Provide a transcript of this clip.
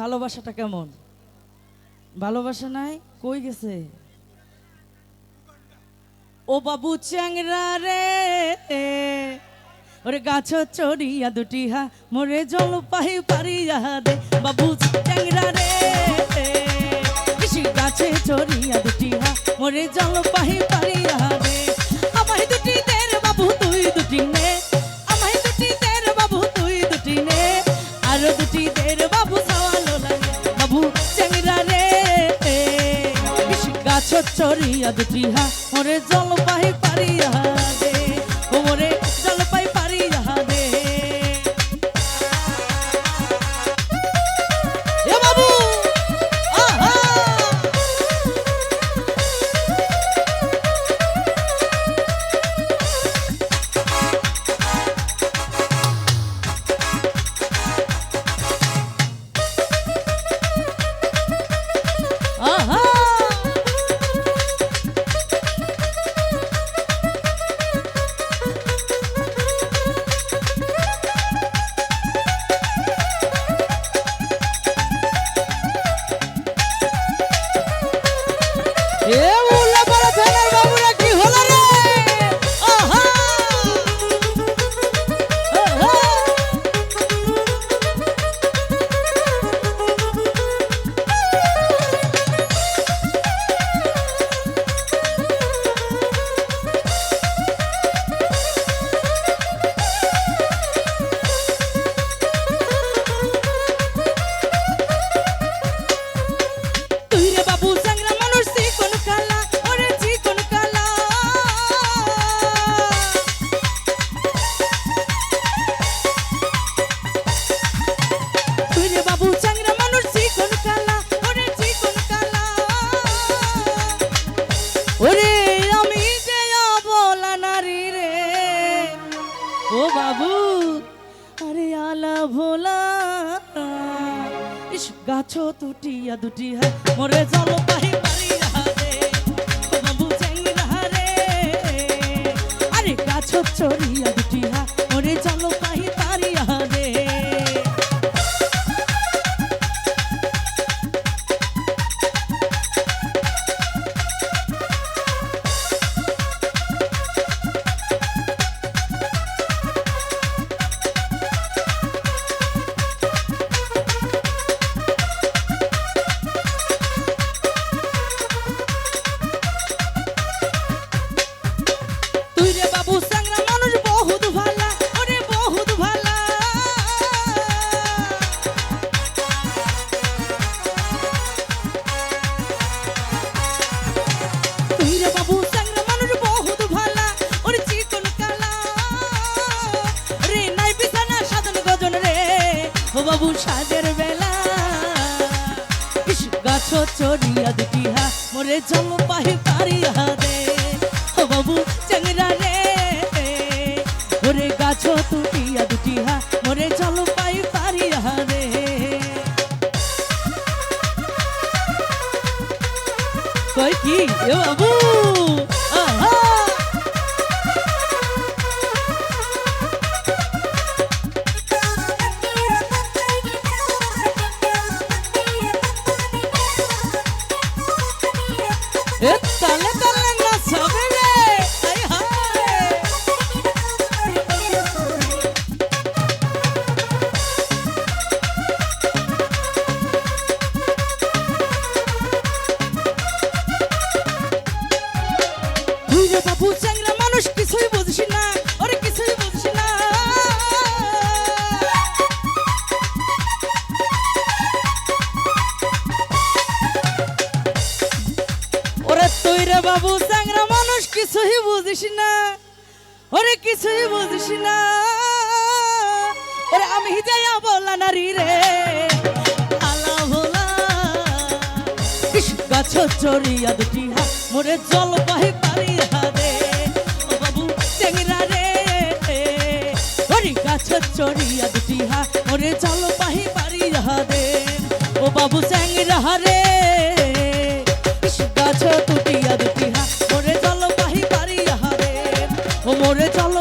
ভালোবাসাটা কেমন? ভালোবাসা নাই, কই গেছে? ও বাবু চ্যাংরা রে, ওরে গাছ চড়িয়া দুটি হা মোরে জল পাহি পারিয়া দে। বাবু চ্যাংরা রে, গাছে চড়িয়া দুটি হা মোরে জল পাহি পারিয়া দে। আমায় দুটি দে রে বাবু তুই দুটি নে, আমায় দুটি দে রে বাবু তুই দুটি নে, আরো দুটি দে রে বাবু সওয়ালো লাগে। বাবু চ্যাংরা রে, গাছ চড়িয়া দুটি হা মোরে জল পাহি পারিয়া দে, ও মোরে জল পাহি পারিয়া দে। এ বাবু আহা, আহা এ উল্লা বড় ফেলার বাবুরা কি হলো রে? আহা আহা, তুই রে বাবু চ্যাংরা মানুষ চিকন কালা, ওরে চিকন কালা। তুই রে বাবু চ্যাংরা মানুষ চিকন কালা, ওরে চিকন কালা। ওরে আমি যে অবলা নারী রে, ও বাবু আরে আলা ভোলা। ইস গাছ তুটিয়া দুটি হা মোরে জল পাহি পারিয়া দে, ও বাবু চ্যাংরা রে, আরে গাছ চড়িয়া দুটি হা মোরে জল পাহি পারিয়া দে। তুই রে বাবু চ্যাংরা মানুষ বহুত ভালা, ওরে বহুত ভালা। তুই রে বাবু চ্যাংরা মানুষ বহুত ভালা, ওরে চিকন কালা। রে নাই বিছানা সাধন গজন রে, ও বাবু সাজের বেলা। ইস গাছ চড়িয়া দুটি হা মোরে জল পাহি পারিয়া দে, ও বাবু চ্যাংরা রে, ওরে গাছ তুটিয়া দুটি হা মোরে জল পাহি পারিয়া দে। কই কি এ বাবু আহা, এ তালে তালে নাচবে রে, আয় হায়। তুই রে বাবু চ্যাংরা মানুষ কিছুই বুঝিস না, ওরে কিছুই বুঝিস না। ওরে তুই রে বাবু চ্যাংরা মানুষ কিছুই বুঝিস না, ওরে কিছুই বুঝিস না। ওরে আমি যাইয়া বলা নারী রে, আলা ভোলা। ইস গাছ চড়িয়া দুটি হা মোরে জল পাহি পারিয়া দে, ও বাবু চ্যাংরা রে, ওরে গাছ চড়িয়া দুটি হা মোরে জল পাহি পারিয়া দে, ও বাবু চ্যাংরা রে, গাছ তুটিয়া দুটি হা মোরে জল পাহি পারিয়া দে, ও মোরে জল